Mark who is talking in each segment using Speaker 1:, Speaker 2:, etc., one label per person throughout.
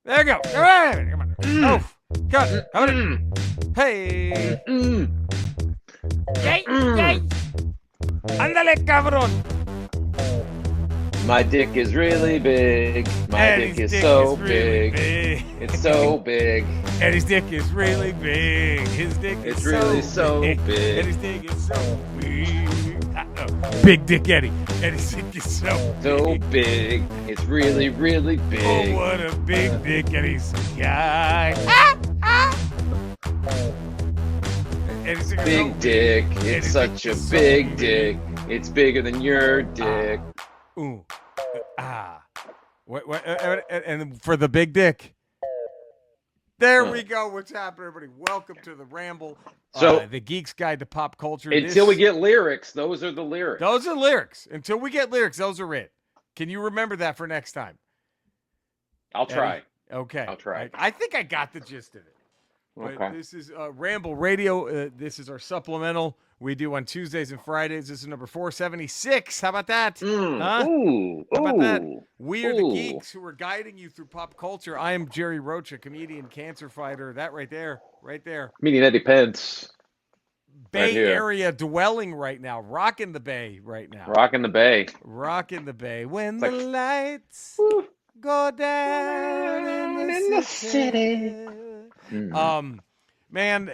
Speaker 1: There you go. Come on. Come on. Oh, cut. Hey. Yay, yay. Ándale, cabrón.
Speaker 2: My dick is really big. My dick is so big. It's so big.
Speaker 1: Eddie's dick is really big. His dick is
Speaker 2: It's really so big.
Speaker 1: Eddie's dick is so big. Big Dick Eddie. Eddie's dick is so
Speaker 2: big. It's really, really big.
Speaker 1: Oh, what a big dick Eddie's guy.
Speaker 2: Big dick. It's such a big dick. It's bigger than your dick.
Speaker 1: Ooh. What, and for the big dick. There we go. What's happening, everybody? Welcome to the Ramble.
Speaker 2: So
Speaker 1: the Geek's Guide to Pop Culture.
Speaker 2: Until we get lyrics, those are the lyrics.
Speaker 1: Those are lyrics. Until we get lyrics, those are it. Can you remember that for next time?
Speaker 2: I'll try.
Speaker 1: Okay.
Speaker 2: I'll try.
Speaker 1: I think I got the gist of it.
Speaker 2: Okay.
Speaker 1: But this is Ramble Radio. This is our supplemental we do on Tuesdays and Fridays. This is number 476. How about that? Huh?
Speaker 2: Ooh.
Speaker 1: How about that? We are the geeks who are guiding you through pop culture. I am Jerry Roach, a comedian, cancer fighter. That right there.
Speaker 2: Meaning Eddie Pence.
Speaker 1: Bay Area dwelling right now. Rocking the Bay right now.
Speaker 2: Rocking the Bay.
Speaker 1: When the lights go down in the city. Man,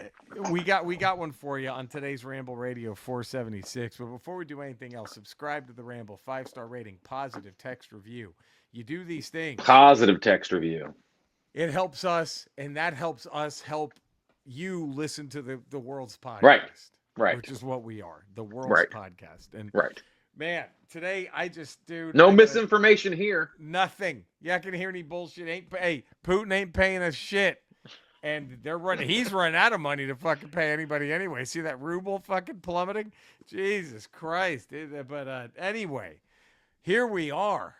Speaker 1: we got one for you on today's Ramble Radio 476. But before we do anything else, subscribe to the Ramble, 5-star rating, positive text review. You do these things.
Speaker 2: Positive text review.
Speaker 1: It helps us, and that helps us help you listen to the world's podcast.
Speaker 2: Right.
Speaker 1: Which is what we are, the world's podcast. And man, today
Speaker 2: no misinformation here.
Speaker 1: Nothing. You're not gonna hear any bullshit. Hey, Putin ain't paying us shit. And he's running out of money to fucking pay anybody anyway. See that ruble fucking plummeting? Jesus Christ. But anyway, here we are.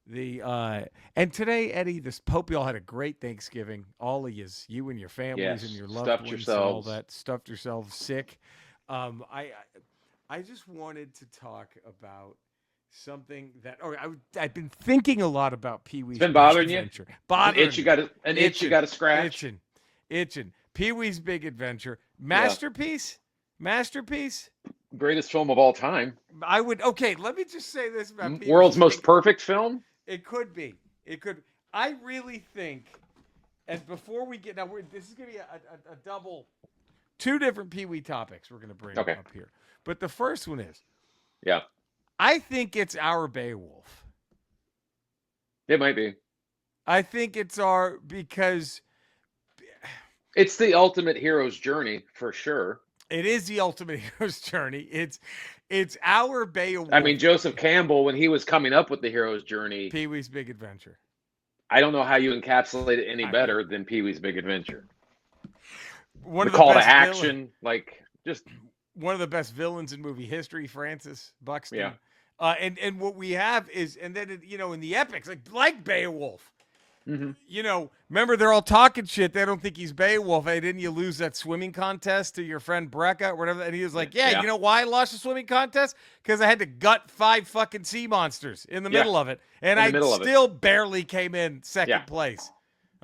Speaker 1: And today, Eddie, hope you all had a great Thanksgiving. All of you and your families and your loved ones, and all that. Stuffed yourselves sick. I just wanted to talk about something that I've been thinking a lot about Pee-wee's.
Speaker 2: It's been bothering you?
Speaker 1: Adventure.
Speaker 2: An itch you got to scratch?
Speaker 1: Itching. Pee-wee's Big Adventure. Masterpiece?
Speaker 2: Greatest film of all time.
Speaker 1: Let me just say this about Pee-wee's.
Speaker 2: World's most perfect film?
Speaker 1: It could be. I really think, and before we get, this is going to be a double, two different Pee-wee topics we're going to bring up here. But the first one is, I think it's our Beowulf.
Speaker 2: It might be.
Speaker 1: I think it's because
Speaker 2: it's the ultimate hero's journey for sure.
Speaker 1: It is the ultimate hero's journey. It's our Beowulf.
Speaker 2: I mean, Joseph Campbell, when he was coming up with the hero's journey,
Speaker 1: Pee-wee's Big Adventure.
Speaker 2: I don't know how you encapsulate it any better than Pee-wee's Big Adventure.
Speaker 1: The
Speaker 2: call to action, just
Speaker 1: one of the best villains in movie history, Francis Buxton. Yeah. And what we have is, and then in the epics, like Beowulf. Mm-hmm. Remember they're all talking shit. They don't think he's Beowulf. Hey, didn't you lose that swimming contest to your friend Brecca or whatever? And he was like, yeah. You know why I lost the swimming contest? Because I had to gut 5 fucking sea monsters in the middle of it. And I still barely came in second place.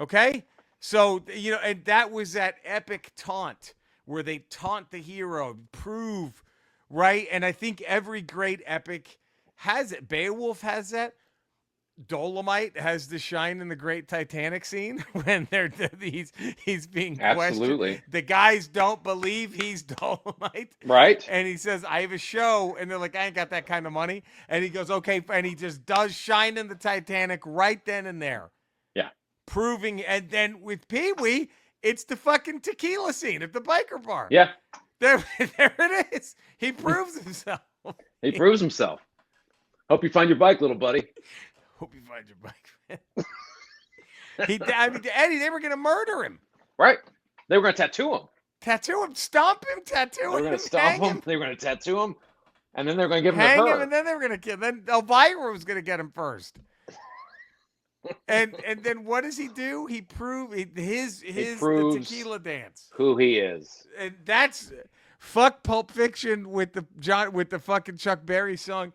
Speaker 1: Okay? So, and that was that epic taunt where they taunt the hero, prove, right? And I think every great epic has it. Beowulf has that. Dolomite has the shine in the great Titanic scene when he's being questioned. The guys don't believe he's Dolomite.
Speaker 2: Right.
Speaker 1: And he says, I have a show. And they're like, I ain't got that kind of money. And he goes, okay. And he just does shine in the Titanic right then and there.
Speaker 2: Yeah.
Speaker 1: Proving. And then with Pee-wee, it's the fucking tequila scene at the biker bar.
Speaker 2: Yeah.
Speaker 1: There it is. He proves himself.
Speaker 2: Hope you find your bike, little buddy.
Speaker 1: Hope you find your bike, man. Eddie, they were going to murder him.
Speaker 2: Right. They were going to tattoo him.
Speaker 1: Stomp him, tattoo him.
Speaker 2: They were going to stomp him. They were going to tattoo him. And then they were going to give him
Speaker 1: hang
Speaker 2: to her.
Speaker 1: Him, and then they were going to kill him. Then Elvira was going to get him first. and then what does he do? He proves the tequila dance.
Speaker 2: Who he is.
Speaker 1: And that's fuck Pulp Fiction with the fucking Chuck Berry song.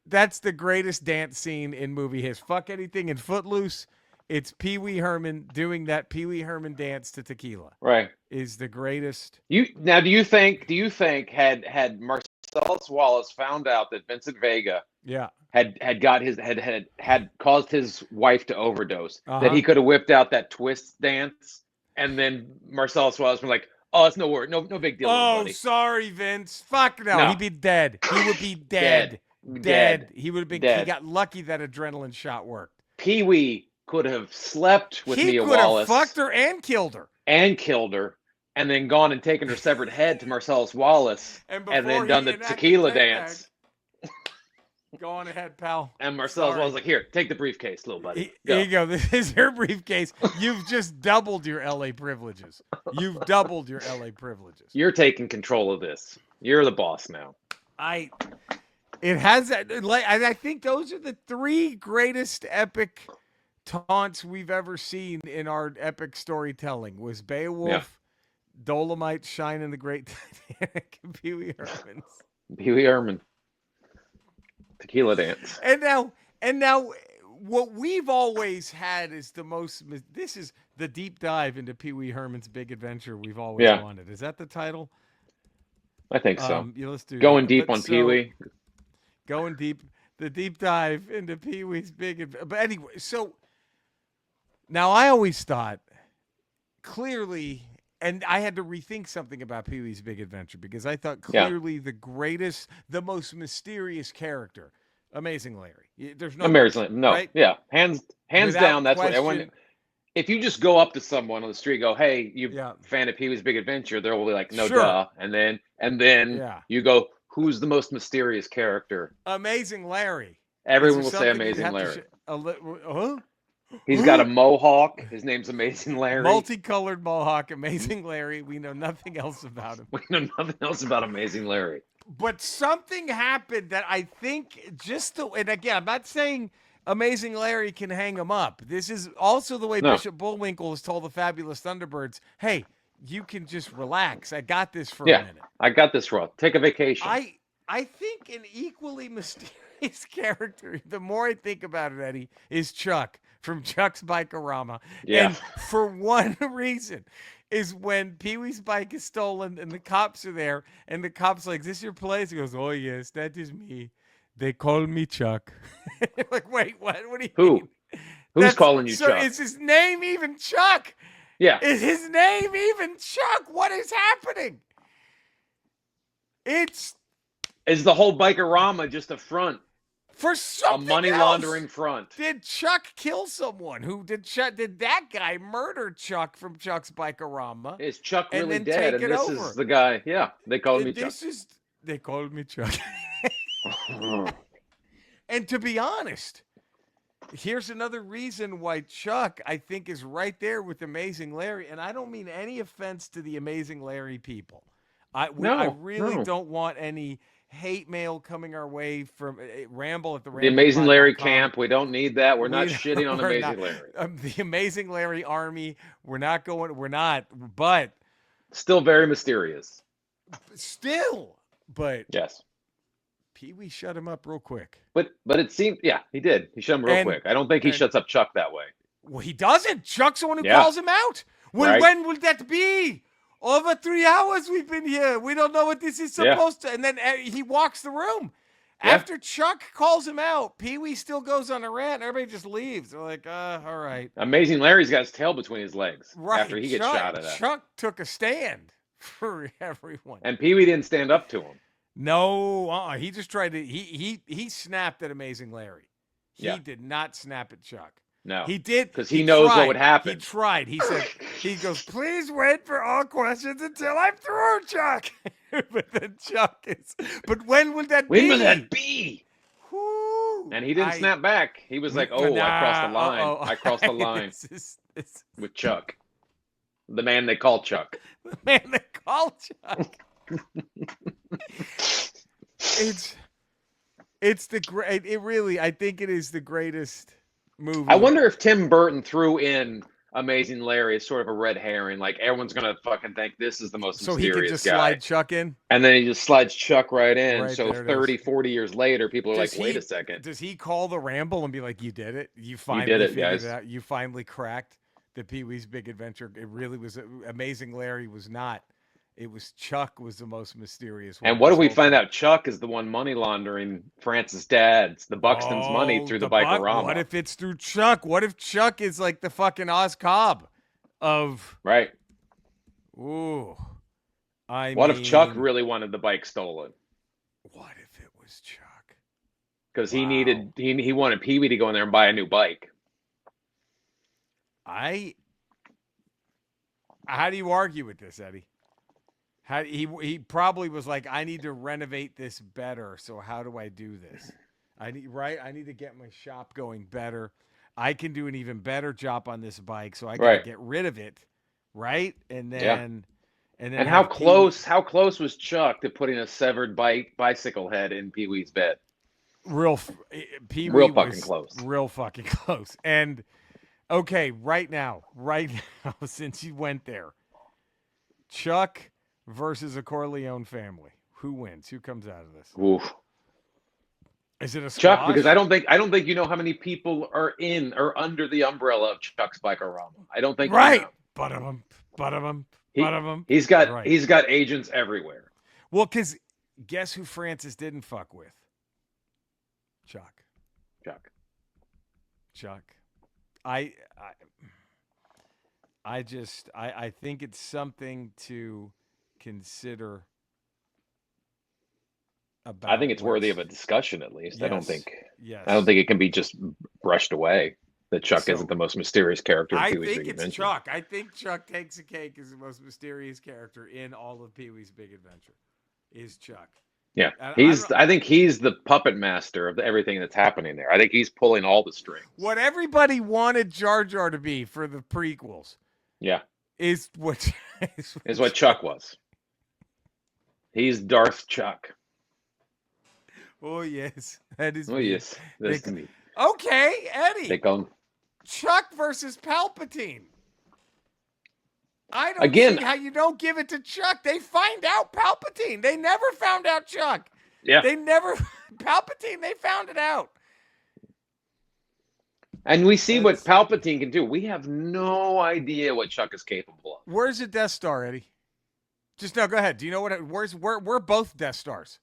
Speaker 1: That's the greatest dance scene in movie history. Fuck anything in Footloose. it's Pee Wee Herman doing that Pee Wee Herman dance to Tequila.
Speaker 2: Right.
Speaker 1: Is the greatest.
Speaker 2: Do you think had Marcellus Wallace found out that Vincent Vega had caused his wife to overdose, that he could have whipped out that twist dance, and then Marcellus Wallace was like, "Oh, it's no worry, no big deal."
Speaker 1: Oh,
Speaker 2: buddy.
Speaker 1: Sorry, Vince. Fuck no. He'd be dead. He would be dead. Dead. He would have been dead. He got lucky that adrenaline shot worked.
Speaker 2: Pee Wee could have slept with Mia Wallace.
Speaker 1: He could have fucked her and killed her.
Speaker 2: And then gone and taken her severed head to Marcellus Wallace, and then done the tequila dance.
Speaker 1: Go on ahead, pal.
Speaker 2: And Marcellus Wallace was like, "Here, take the briefcase, little buddy.
Speaker 1: Here you go. This is your briefcase. You've just doubled your LA privileges. You've doubled your LA privileges.
Speaker 2: You're taking control of this. You're the boss now."
Speaker 1: It has that. I think those are the three greatest epic taunts we've ever seen in our epic storytelling. Was Beowulf, Dolomite, Shine in the Great Titanic, and Pee Wee Herman's.
Speaker 2: Pee Wee Herman. Tequila dance.
Speaker 1: And now, what we've always had is this is the deep dive into Pee Wee Herman's Big Adventure we've always wanted. Is that the title?
Speaker 2: I think so.
Speaker 1: Let's do
Speaker 2: Going deep on Pee Wee.
Speaker 1: Going deep, the deep dive into Pee Wee's Big Adventure. But anyway, so now I always thought clearly, and I had to rethink something about Pee Wee's Big Adventure because I thought clearly the greatest, the most mysterious character, Amazing Larry. There's no
Speaker 2: Amazing Larry. No,
Speaker 1: right?
Speaker 2: Yeah, hands
Speaker 1: Without
Speaker 2: down. That's
Speaker 1: question.
Speaker 2: what everyone. If you just go up to someone on the street, go, "Hey, you fan of Pee Wee's Big Adventure?" They'll be like, "No, duh." And then you go, "Who's the most mysterious character?"
Speaker 1: Amazing Larry.
Speaker 2: Everyone will say Amazing Larry. He's got a mohawk. His name's Amazing Larry.
Speaker 1: Multicolored mohawk, Amazing Larry. We know nothing else about him.
Speaker 2: We know nothing else about Amazing Larry.
Speaker 1: But something happened that I think and again, I'm not saying Amazing Larry can hang him up. This is also the way Bishop Bullwinkle has told the Fabulous Thunderbirds, "Hey, you can just relax. I got this for a minute.
Speaker 2: I got this, Roth. Take a vacation."
Speaker 1: I think an equally mysterious character, the more I think about it, Eddie, is Chuck from Chuck's Bike-O-Rama.
Speaker 2: Yeah.
Speaker 1: And for one reason is when Pee Wee's bike is stolen and the cops are there and the cop's like, "Is this your place?" He goes, "Oh, yes, that is me. They call me Chuck." Like, wait, what? What do you mean?
Speaker 2: Who's calling you Chuck?
Speaker 1: So is his name even Chuck?
Speaker 2: Yeah.
Speaker 1: Is his name even Chuck? What is happening?
Speaker 2: Is the whole Bike-O-Rama just a front?
Speaker 1: For something
Speaker 2: a money laundering front.
Speaker 1: Did Chuck kill someone? Did that guy murder Chuck from Chuck's Bike-O-Rama?
Speaker 2: Is Chuck really dead? And this is the guy. Yeah, they called me Chuck.
Speaker 1: They called me Chuck. And to be honest, here's another reason why Chuck, I think, is right there with Amazing Larry. And I don't mean any offense to the Amazing Larry people. I really don't want any hate mail coming our way from Ramble at the
Speaker 2: Amazing Larry camp. We don't need that. We're not shitting on Amazing Larry.
Speaker 1: The Amazing Larry army. But
Speaker 2: still very mysterious.
Speaker 1: But
Speaker 2: yes.
Speaker 1: Pee Wee shut him up real quick.
Speaker 2: But it seemed, he did. He shut him real quick. I don't think he shuts up Chuck that way.
Speaker 1: Well, he doesn't. Chuck's the one who calls him out. When will that be? Over 3 hours we've been here. We don't know what this is supposed to. And then he walks the room. Yeah. After Chuck calls him out, Pee Wee still goes on a rant. Everybody just leaves. They're like, all right.
Speaker 2: Amazing Larry's got his tail between his legs after he gets
Speaker 1: Chuck,
Speaker 2: shot at.
Speaker 1: Chuck took a stand for everyone.
Speaker 2: And Pee Wee didn't stand up to him.
Speaker 1: No, he just tried to. He snapped at Amazing Larry. He did not snap at Chuck.
Speaker 2: No,
Speaker 1: he did
Speaker 2: because he knows what would happen.
Speaker 1: He tried. He said, he goes, "Please wait for all questions until I'm through, Chuck." But then Chuck is. But when would that be?
Speaker 2: When would that be? Whoo. And he didn't snap back. He was like, "Oh, I crossed the line. I crossed the line with Chuck, the man they call Chuck."
Speaker 1: The man they call Chuck. It's the great. It really, I think it is the greatest movie.
Speaker 2: I wonder if Tim Burton threw in Amazing Larry is sort of a red herring. Like, everyone's gonna fucking think this is the most
Speaker 1: so
Speaker 2: mysterious
Speaker 1: he could just
Speaker 2: guy.
Speaker 1: slide Chuck in,
Speaker 2: and then he just slides Chuck right in.
Speaker 1: Right,
Speaker 2: so 30, 40 years later, people are like, wait a second.
Speaker 1: Does he call the Ramble and be like, you did it? You finally
Speaker 2: did it,
Speaker 1: figured
Speaker 2: guys.
Speaker 1: it out. You finally cracked the Pee-wee's Big Adventure. It really was Amazing Larry was not. It was Chuck was the most mysterious one.
Speaker 2: And what do we find out? Chuck is the one money laundering Francis' dad's, the Buxton's money through the Bikerama.
Speaker 1: What if it's through Chuck? What if Chuck is like the fucking Oz Cobb of...
Speaker 2: Right.
Speaker 1: Ooh.
Speaker 2: What if Chuck really wanted the bike stolen?
Speaker 1: What if it was Chuck?
Speaker 2: Because he wanted Pee-wee to go in there and buy a new bike.
Speaker 1: How do you argue with this, Eddie? He probably was like, I need to renovate this better. So how do I do this? I need to get my shop going better. I can do an even better job on this bike, so I got to get rid of it, right? And then,
Speaker 2: and how close was Chuck to putting a severed bicycle head in Pee-wee's bed?
Speaker 1: Real fucking close. Real fucking close. And okay, right now, since you went there, Chuck versus a Corleone family. Who wins? Who comes out of this?
Speaker 2: Oof.
Speaker 1: Is it a
Speaker 2: squash? Chuck? Because I don't think you know how many people are in or under the umbrella of Chuck's Bikerama. I don't think
Speaker 1: right.
Speaker 2: You
Speaker 1: know.
Speaker 2: He's got agents everywhere.
Speaker 1: Well, because guess who Francis didn't fuck with? Chuck. I think it's something to consider about.
Speaker 2: I think it's worthy of a discussion, at least.
Speaker 1: Yes,
Speaker 2: I don't think it can be just brushed away that Chuck isn't the most mysterious character in Pee-wee's Big Adventure. I think it's
Speaker 1: Chuck. I think Chuck takes a cake as the most mysterious character in all of Pee-wee's Big Adventure. Is Chuck.
Speaker 2: Yeah, I think he's the puppet master of everything that's happening there. I think he's pulling all the strings.
Speaker 1: What everybody wanted Jar Jar to be for the prequels.
Speaker 2: Yeah.
Speaker 1: Is what
Speaker 2: Chuck was. He's Darth Chuck.
Speaker 1: Oh yes, that is.
Speaker 2: Oh me. Yes, that's me.
Speaker 1: Okay, Eddie.
Speaker 2: They call him
Speaker 1: Chuck versus Palpatine. I don't see how you don't give it to Chuck. They find out Palpatine. They never found out Chuck.
Speaker 2: Yeah.
Speaker 1: Palpatine. They found it out.
Speaker 2: And we see what Palpatine can do. We have no idea what Chuck is capable of.
Speaker 1: Where's the Death Star, Eddie? Just now, go ahead. Do you know we're both Death Stars?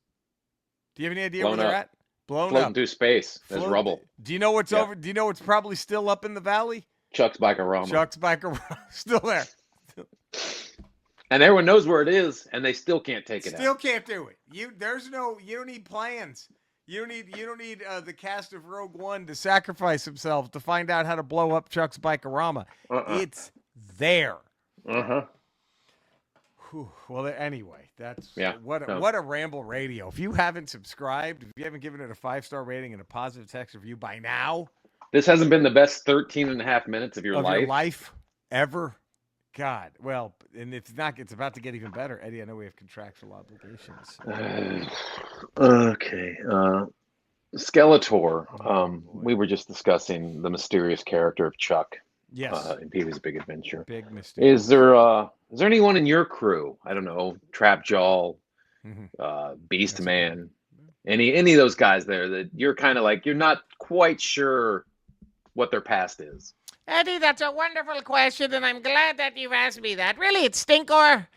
Speaker 1: Do you have any idea where they're at?
Speaker 2: Floating through space. There's rubble.
Speaker 1: Do you know what's over? Do you know what's probably still up in the valley?
Speaker 2: Chuck's Bikerama.
Speaker 1: Still there.
Speaker 2: And everyone knows where it is, and they still can't take it out.
Speaker 1: Still can't do it. You don't need plans. You don't need the cast of Rogue One to sacrifice themselves to find out how to blow up Chuck's Bikerama. It's there. Well, anyway, that's what a Ramble Radio. If you haven't subscribed, if you haven't given it a 5-star rating and a positive text review by now,
Speaker 2: this hasn't been the best 13 and a half minutes of your
Speaker 1: life ever. God, well, and it's about to get even better. Eddie, I know we have contractual obligations.
Speaker 2: Okay. Skeletor. We were just discussing the mysterious character of Chuck.
Speaker 1: Yes.
Speaker 2: In Pee-wee's Big Adventure.
Speaker 1: Big mystery.
Speaker 2: Is there anyone in your crew? I don't know, Trapjaw, Beast Man, any of those guys there that you're kind of like, you're not quite sure what their past is?
Speaker 3: Eddie, that's a wonderful question, and I'm glad that you've asked me that. Really, it's Stinkor.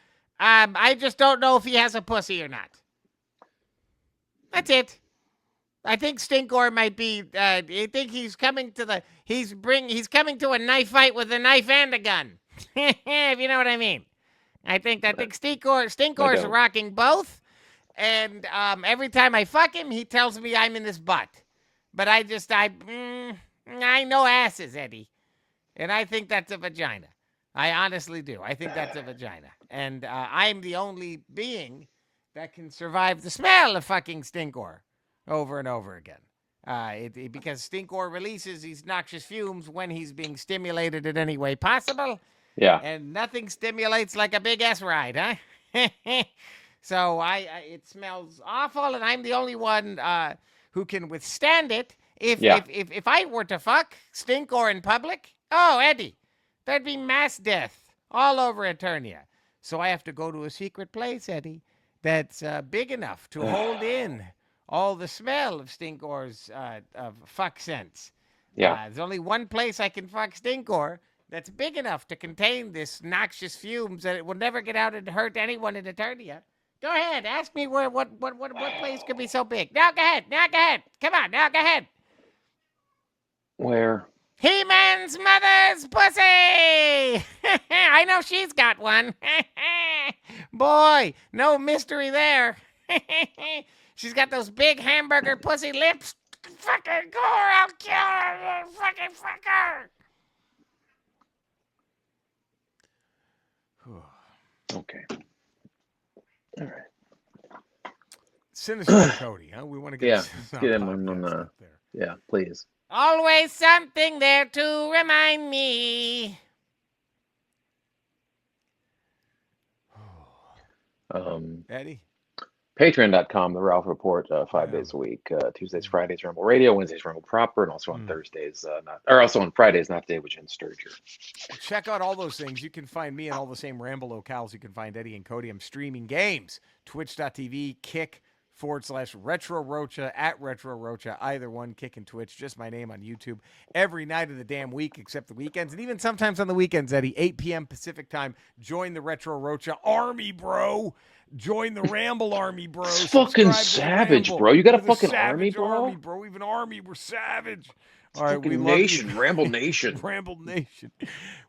Speaker 3: I just don't know if he has a pussy or not. That's it. I think Stinkor might be. I think he's coming to coming to a knife fight with a knife and a gun. If you know what I mean. I think Stinkor's rocking both, and every time I fuck him, he tells me I'm in his butt. But I know asses, Eddie. And I think that's a vagina. I honestly do. I think that's a vagina. And I'm the only being that can survive the smell of fucking Stinkor over and over again. Because Stinkor releases these noxious fumes when he's being stimulated in any way possible.
Speaker 2: Yeah.
Speaker 3: And nothing stimulates like a big ass ride, huh? So it smells awful, and I'm the only one who can withstand it. If I were to fuck Stinkor in public, oh, Eddie, There'd be mass death all over Eternia. So I have to go to a secret place, Eddie, that's big enough to hold in all the smell of Stinkor's of fuck sense.
Speaker 2: Yeah.
Speaker 3: There's only one place I can fuck Stinkor that's big enough to contain this noxious fumes that it will never get out and hurt anyone in Eternia. Go ahead. Ask me what place could be so big. Now go ahead. Come on, now go ahead.
Speaker 2: Where?
Speaker 3: He-Man's mother's pussy! I know she's got one. Boy, no mystery there. She's got those big hamburger pussy lips. Fucking gore, I'll kill her, fucking fucker.
Speaker 2: Okay. All right.
Speaker 1: Sinister Cody, huh? We want to get
Speaker 2: let's get him on there. Yeah, please.
Speaker 3: Always something there to remind me.
Speaker 1: Eddie?
Speaker 2: Patreon.com, The Ralph Report, 5 days a week. Tuesdays, Fridays, Ramble Radio. Wednesdays, Ramble Proper. And also on Thursdays, also on Fridays, Not Today with Jen Sturger.
Speaker 1: Check out all those things. You can find me in all the same Ramble locales. You can find Eddie and Cody. I'm streaming games. Twitch.tv, Kick/Retro Rocha, at Retro Rocha. Either one, Kick and Twitch. Just my name on YouTube. Every night of the damn week except the weekends. And even sometimes on the weekends, Eddie, 8 p.m. Pacific time. Join the Retro Rocha Army, bro. Join the Ramble Army, bro.
Speaker 2: It's fucking savage, bro. You got a fucking army, bro?
Speaker 1: Bro. Even Army, we're savage.
Speaker 2: All right, we nation, love you. Ramble Nation.
Speaker 1: Ramble Nation.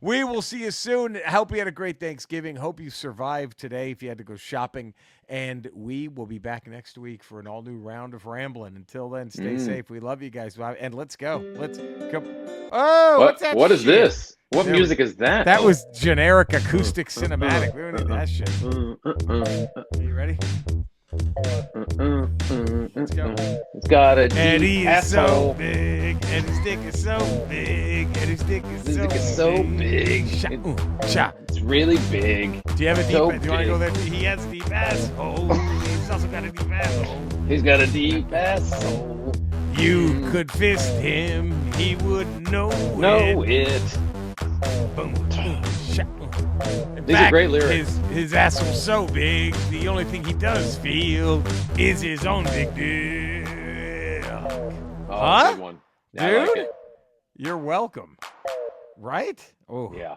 Speaker 1: We will see you soon. Hope you had a great Thanksgiving. Hope you survived today if you had to go shopping. And we will be back next week for an all-new round of rambling. Until then, stay safe. We love you guys. And let's go. Let's go. Oh, what's that
Speaker 2: What shit? Is this? What music is that?
Speaker 1: That was generic acoustic cinematic. We don't need that shit. Are you ready? Let's go.
Speaker 2: It's got a
Speaker 1: Eddie is so big. Eddie's dick is so big. Eddie's dick is so big.
Speaker 2: It's really big.
Speaker 1: Do you have a deep ass? Do you want to go there? He has a deep asshole. He's also got a deep asshole.
Speaker 2: He's got a deep asshole.
Speaker 1: You could fist him. He would know
Speaker 2: it.
Speaker 1: Boom, boom, shot.
Speaker 2: These are great lyrics.
Speaker 1: His asshole's so big, the only thing he does feel is his own big dick.
Speaker 2: Oh, good one.
Speaker 1: Dude, like you're welcome. Right? Oh,
Speaker 2: yeah.